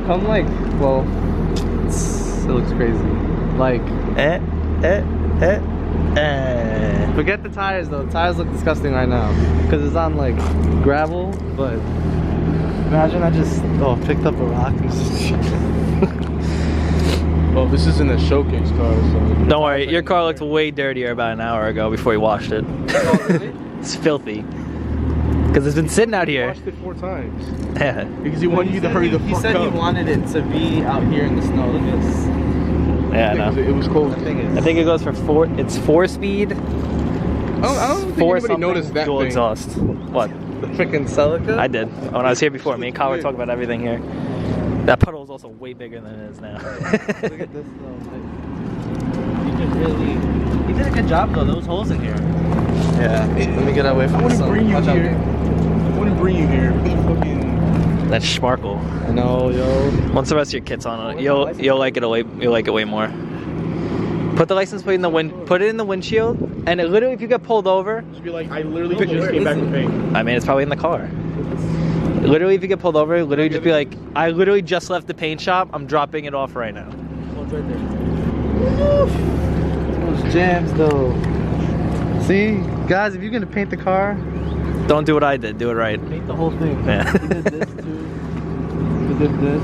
come like, well, it looks crazy. Like, forget the tires though. The tires look disgusting right now because it's on like gravel. But imagine I just picked up a rock and just. Well, this isn't a showcase car, so. Don't worry, your car looked way dirtier about an hour ago before you washed it. Oh, really? It's filthy. Because it's been sitting out here. Washed it 4 times. Yeah. Because he wanted you to hurry the fuck up. He said he wanted it to be out here in the snow. Look at this. Yeah, I know. It was cold. The thing is, I think it goes for 4. It's 4-speed. I don't think anybody noticed that dual thing. exhaust. What? the freaking Celica. I did when I was here before. Me and Kyle were talking about everything here. That puddle is also way bigger than it is now. Look at this though. He did a good job though. Those holes in here. Yeah. Let me get away from the sun. I wouldn't bring you here. Fucking. That's sparkle. I know, yo. Once the rest of your kit's on it, you'll like it way more. Put the license plate in the put it in the windshield, and it literally, if you get pulled over, Just be like, I literally just came back from pain. I mean, it's probably in the car. Literally, if you get pulled over, literally just be like, I literally just left the paint shop. I'm dropping it off right now. Oh, it's right there. Those jams though. See, guys, if you're gonna paint the car, Don't do what I did. Do it right. paint the whole thing. Yeah. He did this too. He did this.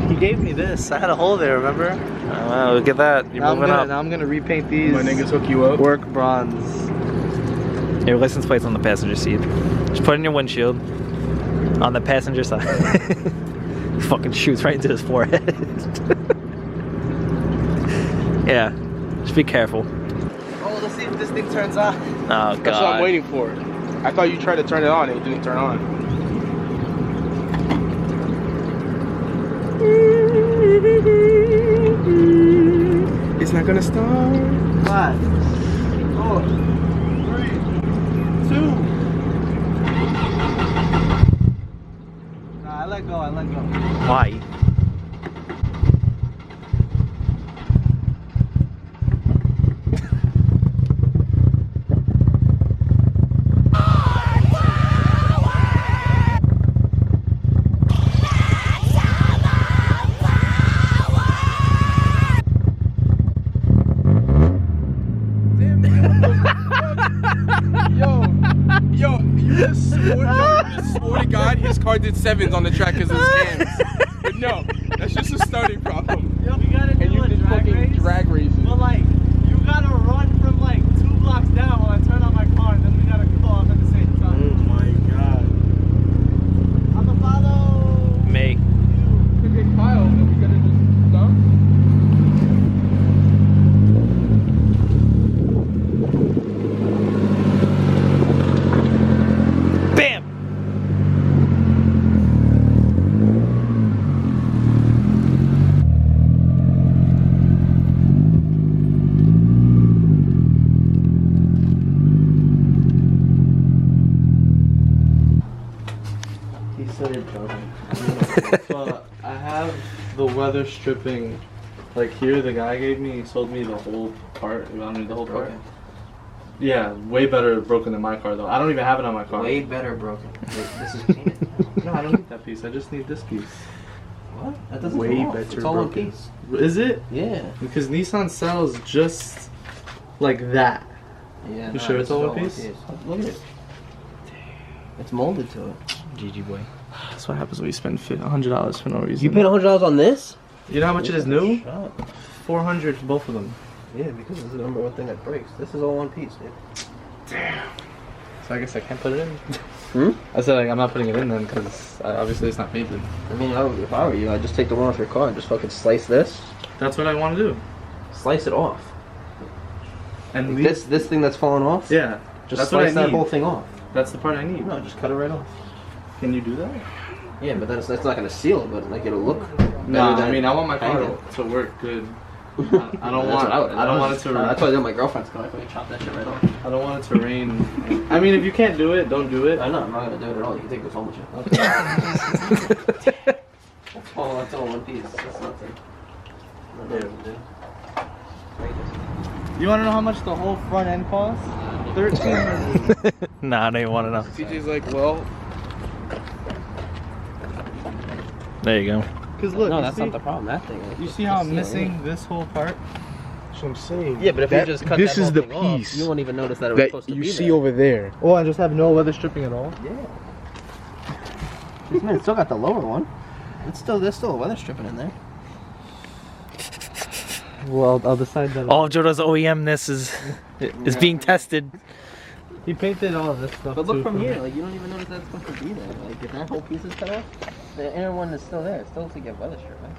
He gave me this. I had a hole there, remember? Wow, look at that. You're moving up. Now I'm gonna repaint these. My niggas hook you up. Work bronze. Your license plate's on the passenger seat. Just put it in your windshield. On the passenger side. Fucking shoots right into his forehead. Yeah. Just be careful. Oh, let's see if this thing turns on. Oh, God. That's what I'm waiting for. I thought you tried to turn it on and it didn't turn on. It's not gonna start. 5, 4, 3, 2. Nah, I let go. Why? Yo, you just swore to God his car did 7s on the track because of his cams. But no, that's just a starting problem. Yo, you gotta And you did fucking drag races. But like, you gotta run from like 2 blocks down while I turn on my car, and then we gotta go off at the same Oh time. my God. I'm a follow. Me. Okay, Kyle, then we gotta just stop. Bam! He said it joking. But I have the weather stripping. Like here, the guy gave me. He sold me the whole part. You want me the whole part? Broken. Yeah, way better broken than my car though. I don't even have it on my car. Way better broken. This is painted. No, I don't need that piece. I just need this piece. What? That doesn't Way come off. better It's all one broken. piece. Is it? Yeah. Because Nissan sells just like that. Yeah. You sure it's all one piece? Look at it. It's molded to it. GG boy. That's what happens when you spend $100 for no reason. You paid $100 on this? You know how much it is new? Shut up. $400 for both of them. Yeah, because it's the number one thing that breaks. This is all one piece, dude. Damn. So I guess I can't put it in. Hmm? I said like I'm not putting it in then because obviously it's not painted. I mean, if I were you, I'd just take the one off your car and just fucking slice this. That's what I want to do. Slice it off. And Like this thing that's falling off? Yeah. Just that's what I slice that need. whole thing off. That's the part I need. No, just cut it right off. Can you do that? Yeah, but then that's not gonna seal, but like it'll look No, better I mean I want my car hanging. to work good. I don't That's want. what I would. I don't want it to. That's why I did my girlfriend's car. I fucking chop that shit right off. I don't want it to rain. I mean, if you can't do it, don't do it. I know, I'm not gonna do it at all. You can take this home with you. That's all one piece. That's nothing. You want to know how much the whole front end costs? $1,300. Nah, I don't even want to know. CJ's like, well, There you go. Cause look, No, you that's see, not the problem. That thing. you see how I'm missing this whole part? That's what I'm saying. Yeah, but if you just cut this that is whole the thing off, piece you won't even notice that it was that supposed to you be see there. over there. Oh, I just have no weather stripping at all? Yeah. This man still got the lower one. There's still a weather stripping in there. Well, I'll decide that. All of Jodell's OEM-ness is being tested. He painted all of this stuff. But look too from for here, me. like you don't even notice that it's supposed to be there. Like if that whole piece is cut off, the inner one is still there. It still has to get weather stripping.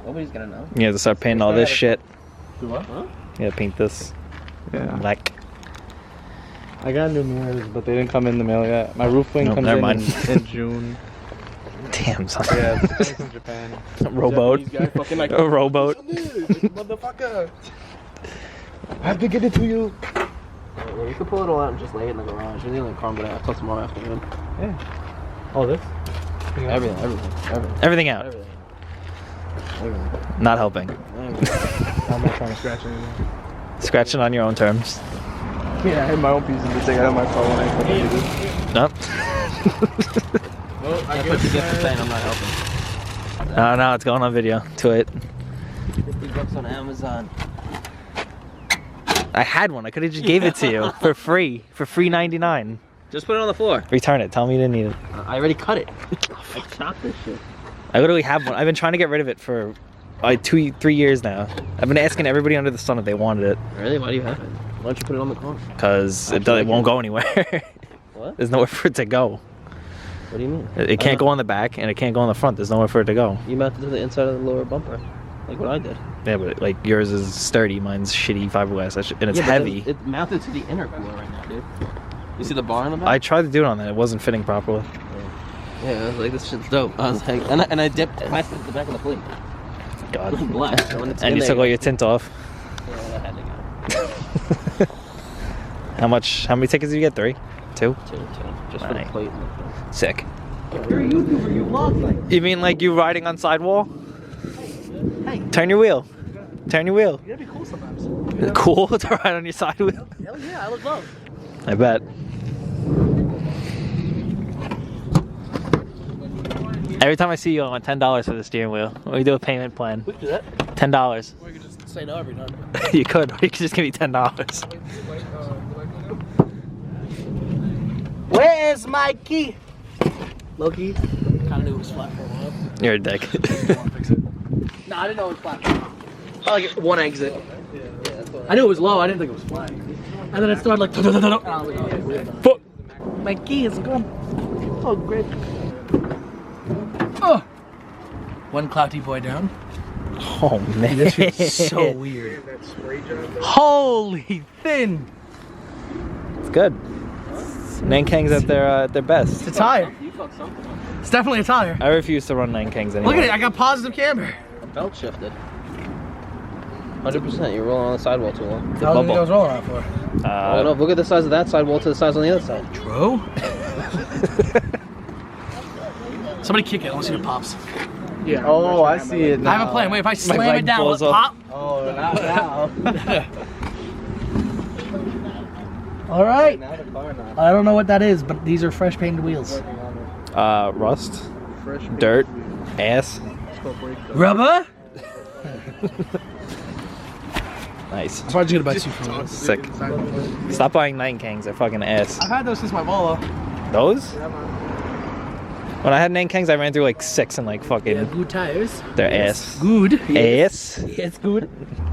Nobody's gonna know. You have to start painting all this shit. Do what? Huh? You gotta paint this Yeah. black. I got new mirrors, but they didn't come in the mail yet. My roof wing Nope, comes never in, mind. in June. Damn, son. Yeah, it's coming from Japan. Rowboat. Japanese guy fucking like, A rowboat. motherfucker. I have to get it to you. Yeah, you could pull it all out and just lay it in the garage. You're the only car, but until tomorrow afternoon. Yeah. Oh, this? Everything. Everything out. Everything. Not helping. I'm not trying to scratch anything. Scratching on your own terms. Yeah, I had my own piece of mistake. I got my car when I put it. Nope. Well, I That's what you guess get for saying I'm not helping. No, it's going on video. To it. $50 on Amazon. I had one. I could have just gave it to you for free. For $3.99. Just put it on the floor. Return it. Tell me you didn't need it. I already cut it. I chopped this shit. I literally have one. I've been trying to get rid of it for like 2-3 years now. I've been asking everybody under the sun if they wanted it. Really? Why do you have it? Why don't you put it on the car? Because it won't go anywhere. What? There's nowhere for it to go. What do you mean? It can't go on the back and it can't go on the front. There's nowhere for it to go. You mounted to the inside of the lower bumper, like what I did. Yeah, but like yours is sturdy. Mine's shitty fiberglass. And it's Yeah, but heavy. It mounted to the intercooler right now, dude. You see the bar in the back? I tried to do it on that. It wasn't fitting properly. Yeah, I was like, this shit's dope. I was like, and I dipped it to the back of the plate. God. Black. So when it's And in you there, took all your tint off. Yeah, that had to go. How many tickets did you get? 3? 2? Two. Just for the Right. plate. And the thing. Sick. You're a YouTuber. You vlog like. You mean like you riding on sidewall? Hey. Turn your wheel. Turn your wheel. You gotta be cool sometimes. Cool to ride on your side wheel. Hell yeah, I would love. I bet. Every time I see you, I want $10 for the steering wheel. We do a payment plan. We could do that. $10. Or you could just say no every time. You could, or you could just give me $10. Where's my key? Loki. Kinda knew it was flat for a while. You're a dick. No, I didn't know it was flat. I like one exit. I knew it was low, I didn't think it was flat. And then it started like, and I was like, oh, weird. Fuck. My key is gone. Oh, great. Oh. One clouty boy down. Oh man. This shit's so weird. Holy thin. It's good. Nankang's at their best. It's a tire. It's definitely a tire. I refuse to run Nankang's anymore. Look at it, I got positive camber. Belt shifted. 100%, you're rolling on the sidewall too long. It's a bubble. rolling on for? Oh no, look at the size of that sidewall to the size on the other side. True. Somebody kick it. I want to see if it pops. Yeah. Oh, I see it now. I have a plan. Wait, if I slam leg it down, will it falls off. pop? Oh, now. All right. Now the car now. I don't know what that is, but these are fresh painted wheels. Rust, dirt, ass. Rubber? Nice. I'm probably just gonna buy 2 from those. Sick. Stop buying Nankangs. They're fucking ass. I've had those since my Volvo. Those? When I had Nankangs, I ran through like 6 and like fucking. Yeah, good tires. Their ass. Good. Ass. It's good.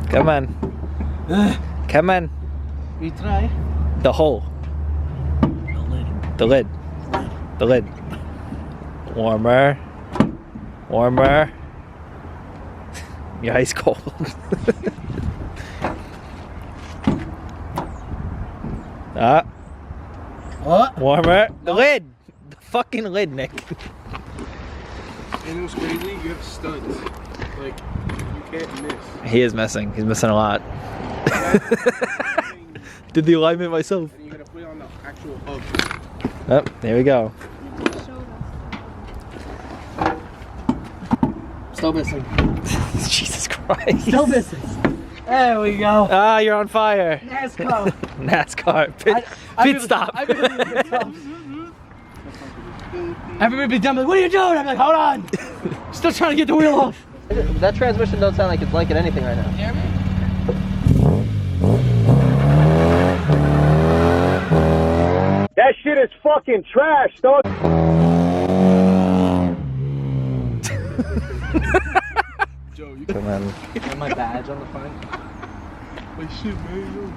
Come on. Come on. We try. The hole. The lid. The lid. Warmer. Warmer. Your ice cold. What? Warmer. The lid. The fucking lid, Nick. And it was crazy, you have studs. Like, you can't miss. He is missing. He's missing a lot. Did the alignment myself. And you gotta put it on the actual hub. Oh, there we go. Still missing. Jesus Christ. Still missing. There we go. Ah, you're on fire. NASCAR. NASCAR. Pit stop. Everybody be done. Like, what are you doing? I'm like, hold on. Still trying to get the wheel off. That transmission don't sound like it's liking anything right now. Hear me? That shit is fucking trash, dog. Joe, you Come on. And my badge on the front. like shit, man. Yo.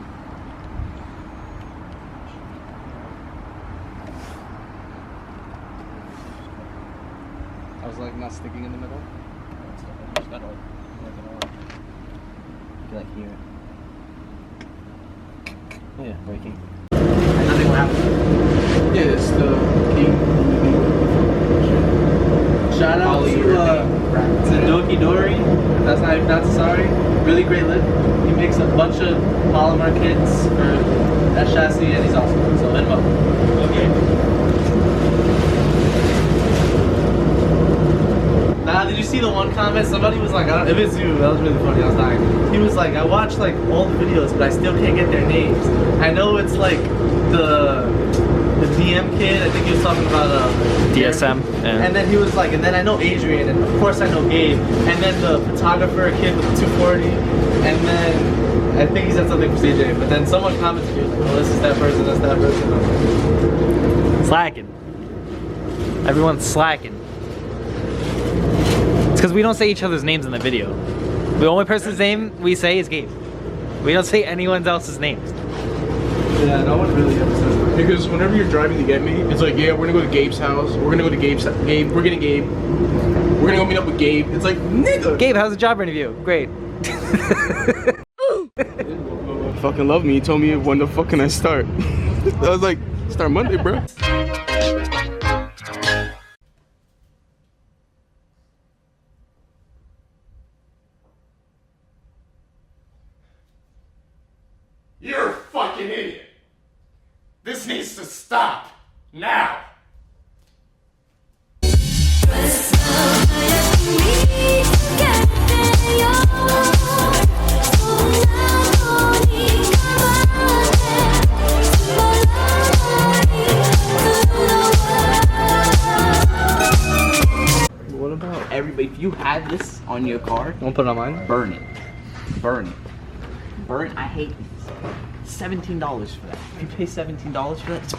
I was like not sticking in the middle. You like hear it. Oh yeah, braking. Nothing will happen. Yeah, it's the key. Shout out to Doki Dori. If that's how you pronounce it, sorry. Really great lip. He makes a bunch of polymer kits for that chassis and he's awesome. So hit him up. Okay. Nah, did you see the one comment? Somebody was like, I don't, if it's you, that was really funny. I was dying. He was like, I watched like all the videos, but I still can't get their names. I know it's like the DM kid. I think he was talking about DSM. And then he was like, and then I know Adrian, and of course I know Gabe, and then the photographer kid with the 240, and then I think he said something for CJ, but then someone commented, he was like, oh, this is that person, that's that person. I'm like, Slacking. Everyone's slacking. It's because we don't say each other's names in the video. The only person's name we say is Gabe. We don't say anyone else's names. yeah, no one really ever says that. Because whenever you're driving to get me, it's like, yeah, we're gonna go to Gabe's house. We're gonna go to Gabe's house. Gabe, we're getting Gabe. We're gonna go meet up with Gabe. It's like, nigga. Gabe, how's the job interview? Great. Fucking love me. He told me when the fuck can I start. I was like, start Monday, bro. You're a fucking idiot. This needs to stop. Now. What about? Everybody, if you had this on your car, Don't put it on mine? burn it. Burn it. Burn. I hate these. $17 for that. If you pay $17 for that, it's